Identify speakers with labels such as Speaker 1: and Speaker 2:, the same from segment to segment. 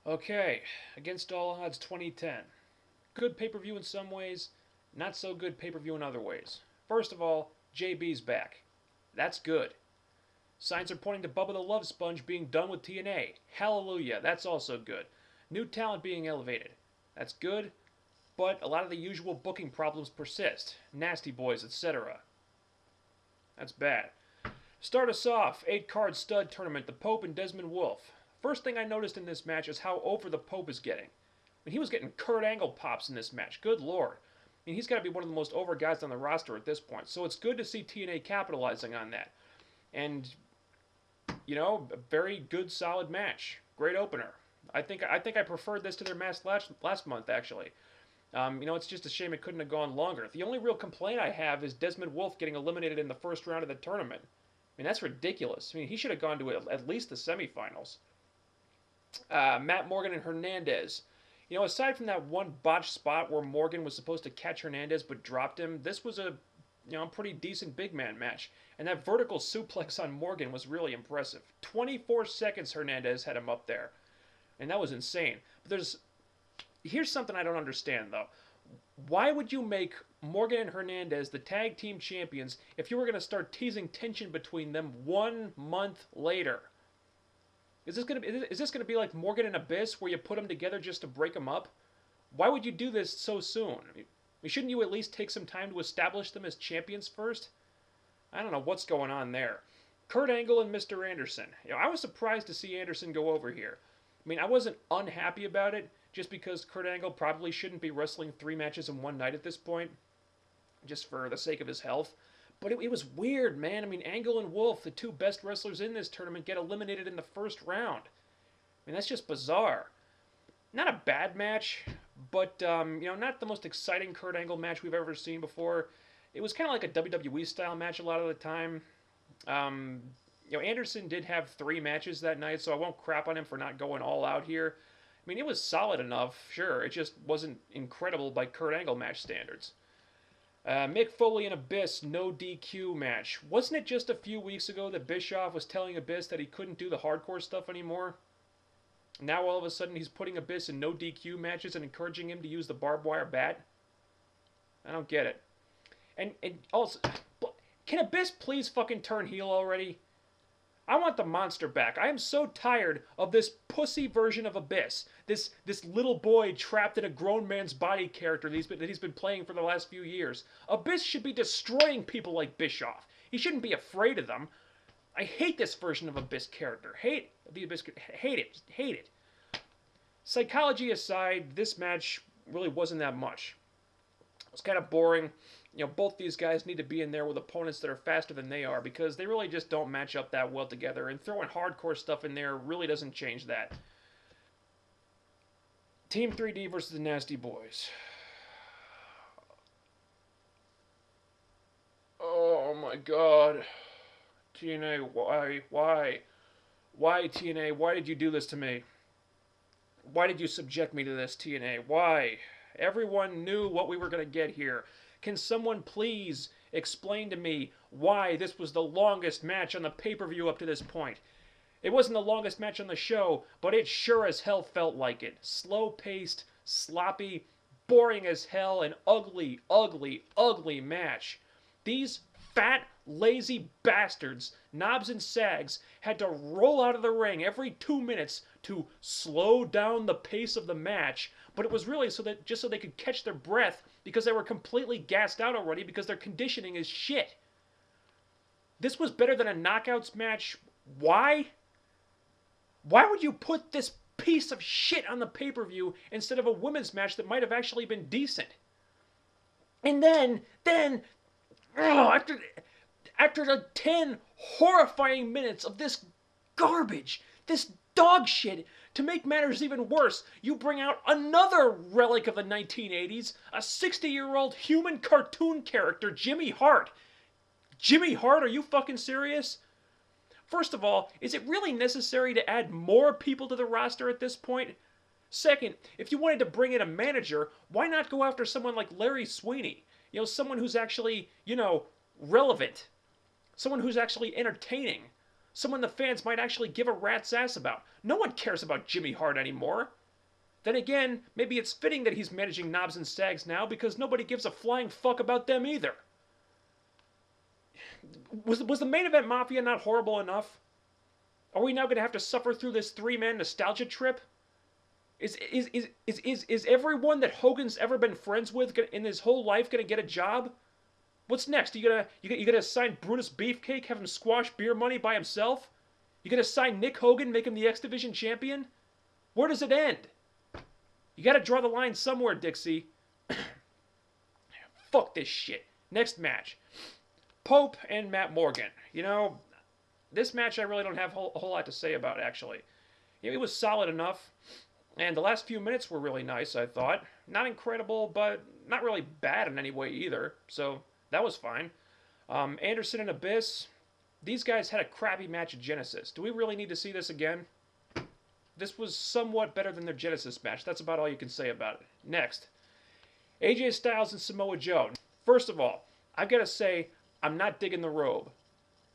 Speaker 1: Okay, Against All Odds 2010. Good pay-per-view in some ways, not so good pay-per-view in other ways. First of all, JB's back. That's good. Signs are pointing to Bubba the Love Sponge being done with TNA. Hallelujah, that's also good. New talent being elevated. That's good, but a lot of the usual booking problems persist. Nasty Boys, etc. That's bad. Start us off, 8-card stud tournament, the Pope and Desmond Wolfe. First thing I noticed in this match is how over the Pope is getting. I mean, he was getting Kurt Angle pops in this match. Good lord. I mean, he's got to be one of the most over guys on the roster at this point. So it's good to see TNA capitalizing on that. And, a very good, solid match. Great opener. I think I preferred this to their match last month, actually. It's just a shame it couldn't have gone longer. The only real complaint I have is Desmond Wolfe getting eliminated in the first round of the tournament. I mean, that's ridiculous. I mean, he should have gone to at least the semifinals. Matt Morgan and Hernandez. Aside from that one botched spot where Morgan was supposed to catch Hernandez but dropped him, this was a pretty decent big man match. And that vertical suplex on Morgan was really impressive. 24 seconds Hernandez had him up there. And that was insane. But here's something I don't understand though. Why would you make Morgan and Hernandez the tag team champions if you were going to start teasing tension between them 1 month later? Is this going to be like Morgan and Abyss where you put them together just to break them up? Why would you do this so soon? Shouldn't you at least take some time to establish them as champions first? I don't know what's going on there. Kurt Angle and Mr. Anderson. I was surprised to see Anderson go over here. I wasn't unhappy about it, just because Kurt Angle probably shouldn't be wrestling 3 matches in one night at this point, just for the sake of his health. But it was weird, man. Angle and Wolfe, the 2 best wrestlers in this tournament, get eliminated in the first round. That's just bizarre. Not a bad match, but, not the most exciting Kurt Angle match we've ever seen before. It was kind of like a WWE-style match a lot of the time. Anderson did have 3 matches that night, so I won't crap on him for not going all out here. It was solid enough, sure. It just wasn't incredible by Kurt Angle match standards. Mick Foley and Abyss, no DQ match. Wasn't it just a few weeks ago that Bischoff was telling Abyss that he couldn't do the hardcore stuff anymore? Now all of a sudden he's putting Abyss in no DQ matches and encouraging him to use the barbed wire bat? I don't get it. And also, can Abyss please fucking turn heel already? I want the monster back. I am so tired of this pussy version of Abyss. This little boy trapped in a grown man's body character that he's been playing for the last few years. Abyss should be destroying people like Bischoff. He shouldn't be afraid of them. I hate this version of Abyss character. Hate it. Psychology aside, this match really wasn't that much. It was kind of boring. Both these guys need to be in there with opponents that are faster than they are because they really just don't match up that well together, and throwing hardcore stuff in there really doesn't change that. Team 3D versus the Nasty Boys. Oh my god. TNA, why? Why, TNA? Why did you do this to me? Why did you subject me to this, TNA? Why? Everyone knew what we were going to get here. Can someone please explain to me why this was the longest match on the pay-per-view up to this point? It wasn't the longest match on the show, but it sure as hell felt like it. Slow-paced, sloppy, boring as hell, and ugly, ugly, ugly match. These fat, lazy bastards, Knobs and Sags, had to roll out of the ring every 2 minutes to slow down the pace of the match, but it was really so they could catch their breath because they were completely gassed out already because their conditioning is shit. This was better than a knockouts match. Why? Why would you put this piece of shit on the pay-per-view instead of a women's match that might have actually been decent? And then after the 10 horrifying minutes of this garbage, this dog shit, to make matters even worse, you bring out another relic of the 1980s, a 60-year-old human cartoon character, Jimmy Hart. Jimmy Hart, are you fucking serious? First of all, is it really necessary to add more people to the roster at this point? Second, if you wanted to bring in a manager, why not go after someone like Larry Sweeney? Someone who's actually, relevant. Someone who's actually entertaining. Someone the fans might actually give a rat's ass about. No one cares about Jimmy Hart anymore. Then again, maybe it's fitting that he's managing Knobs and Sags now because nobody gives a flying fuck about them either. Was the main event Mafia not horrible enough? Are we now going to have to suffer through this three-man nostalgia trip? Is everyone that Hogan's ever been friends with in his whole life going to get a job? What's next? You gonna sign Brutus Beefcake, have him squash beer money by himself? You gonna sign Nick Hogan, make him the X Division champion? Where does it end? You gotta draw the line somewhere, Dixie. Fuck this shit. Next match. Pope and Matt Morgan. You know, this match I really don't have a whole lot to say about, actually. It was solid enough. And the last few minutes were really nice, I thought. Not incredible, but not really bad in any way either. So that was fine. Anderson and Abyss. These guys had a crappy match at Genesis. Do we really need to see this again? This was somewhat better than their Genesis match. That's about all you can say about it. Next. AJ Styles and Samoa Joe. First of all, I've got to say, I'm not digging the robe.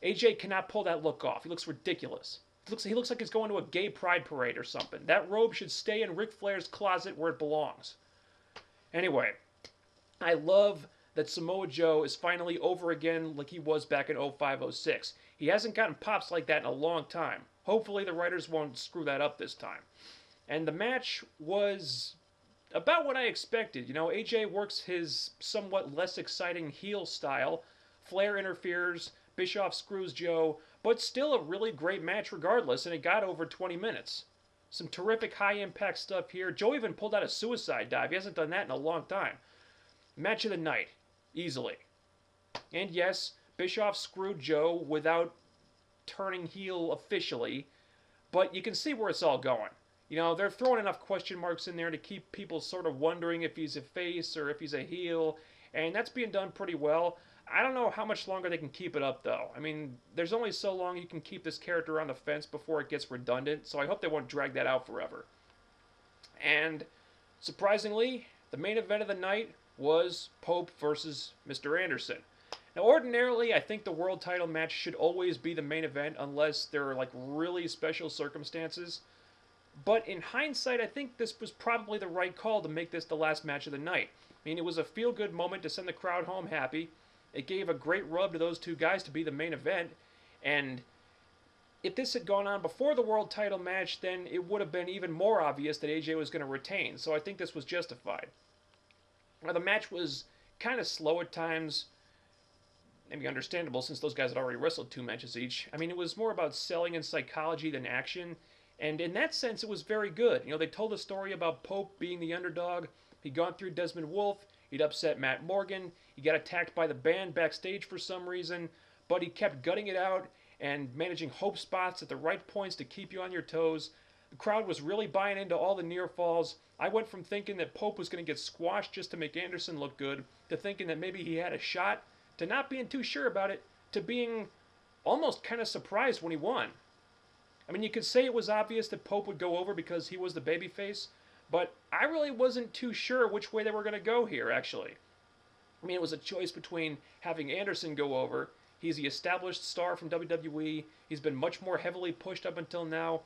Speaker 1: AJ cannot pull that look off. He looks ridiculous. He looks like he's going to a gay pride parade or something. That robe should stay in Ric Flair's closet where it belongs. Anyway, I love that Samoa Joe is finally over again like he was back in 05-06. He hasn't gotten pops like that in a long time. Hopefully the writers won't screw that up this time. And the match was about what I expected. You know, AJ works his somewhat less exciting heel style. Flair interferes, Bischoff screws Joe, but still a really great match regardless, and it got over 20 minutes. Some terrific high-impact stuff here. Joe even pulled out a suicide dive. He hasn't done that in a long time. Match of the night. Easily. And yes, Bischoff screwed Joe without turning heel officially, but you can see where it's all going. You know, they're throwing enough question marks in there to keep people sort of wondering if he's a face or if he's a heel, and that's being done pretty well. I don't know how much longer they can keep it up, though. I mean, there's only so long you can keep this character on the fence before it gets redundant, so I hope they won't drag that out forever. And, surprisingly, the main event of the night was Pope versus Mr. Anderson. Now, ordinarily, I think the world title match should always be the main event unless there are, like, really special circumstances. But in hindsight, I think this was probably the right call to make this the last match of the night. I mean, it was a feel-good moment to send the crowd home happy. It gave a great rub to those two guys to be the main event. And if this had gone on before the world title match, then it would have been even more obvious that AJ was going to retain. So I think this was justified. Now, the match was kind of slow at times. Maybe understandable since those guys had already wrestled 2 matches each. I mean, it was more about selling and psychology than action. And in that sense, it was very good. You know, they told a story about Pope being the underdog. He'd gone through Desmond Wolfe. He'd upset Matt Morgan. He got attacked by the band backstage for some reason. But he kept gutting it out and managing hope spots at the right points to keep you on your toes. The crowd was really buying into all the near falls. I went from thinking that Pope was going to get squashed just to make Anderson look good, to thinking that maybe he had a shot, to not being too sure about it, to being almost kind of surprised when he won. I mean, you could say it was obvious that Pope would go over because he was the babyface, but I really wasn't too sure which way they were going to go here, actually. I mean, it was a choice between having Anderson go over. He's the established star from WWE. He's been much more heavily pushed up until now.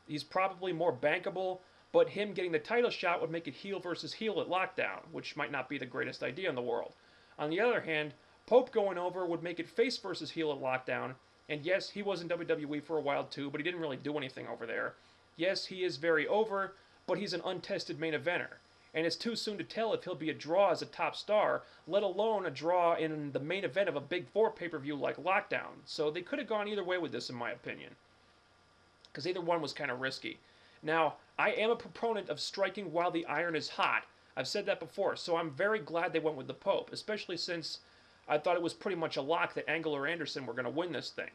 Speaker 1: He's probably more bankable, but him getting the title shot would make it heel versus heel at Lockdown, which might not be the greatest idea in the world. On the other hand, Pope going over would make it face versus heel at Lockdown, and yes, he was in WWE for a while too, but he didn't really do anything over there. Yes, he is very over, but he's an untested main eventer. And it's too soon to tell if he'll be a draw as a top star, let alone a draw in the main event of a Big Four pay-per-view like Lockdown. So they could have gone either way with this, in my opinion. Because either one was kind of risky. Now, I am a proponent of striking while the iron is hot. I've said that before, so I'm very glad they went with the Pope, especially since I thought it was pretty much a lock that Angle or Anderson were going to win this thing.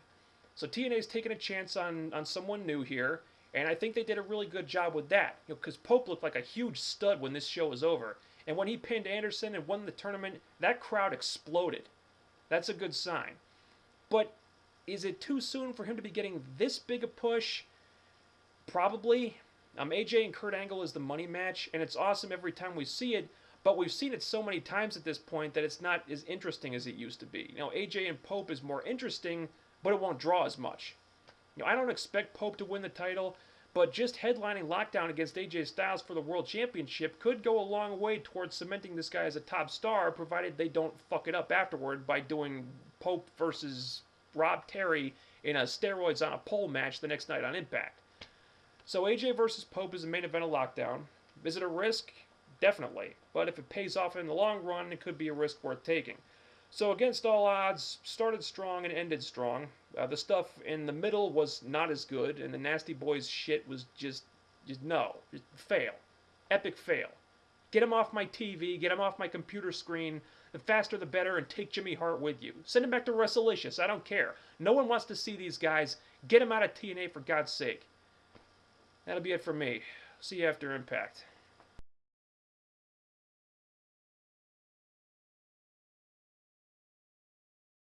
Speaker 1: So TNA's taking a chance on someone new here, and I think they did a really good job with that. Because Pope looked like a huge stud when this show was over. And when he pinned Anderson and won the tournament, that crowd exploded. That's a good sign. But is it too soon for him to be getting this big a push? Probably. AJ and Kurt Angle is the money match, and it's awesome every time we see it, but we've seen it so many times at this point that it's not as interesting as it used to be. You know, AJ and Pope is more interesting, but it won't draw as much. You know, I don't expect Pope to win the title, But just headlining Lockdown against AJ Styles for the World Championship could go a long way towards cementing this guy as a top star, provided they don't fuck it up afterward by doing Pope versus Rob Terry in a steroids on a pole match the next night on Impact. So AJ versus Pope is the main event of Lockdown. Is it a risk? Definitely. But if it pays off in the long run, it could be a risk worth taking. So Against All Odds started strong and ended strong. The stuff in the middle was not as good, and the Nasty Boys shit was just no. Just fail. Epic fail. Get him off my TV, get him off my computer screen. The faster the better, and take Jimmy Hart with you. Send him back to WrestleLicious. I don't care. No one wants to see these guys. Get him out of TNA for God's sake. That'll be it for me. See you after Impact.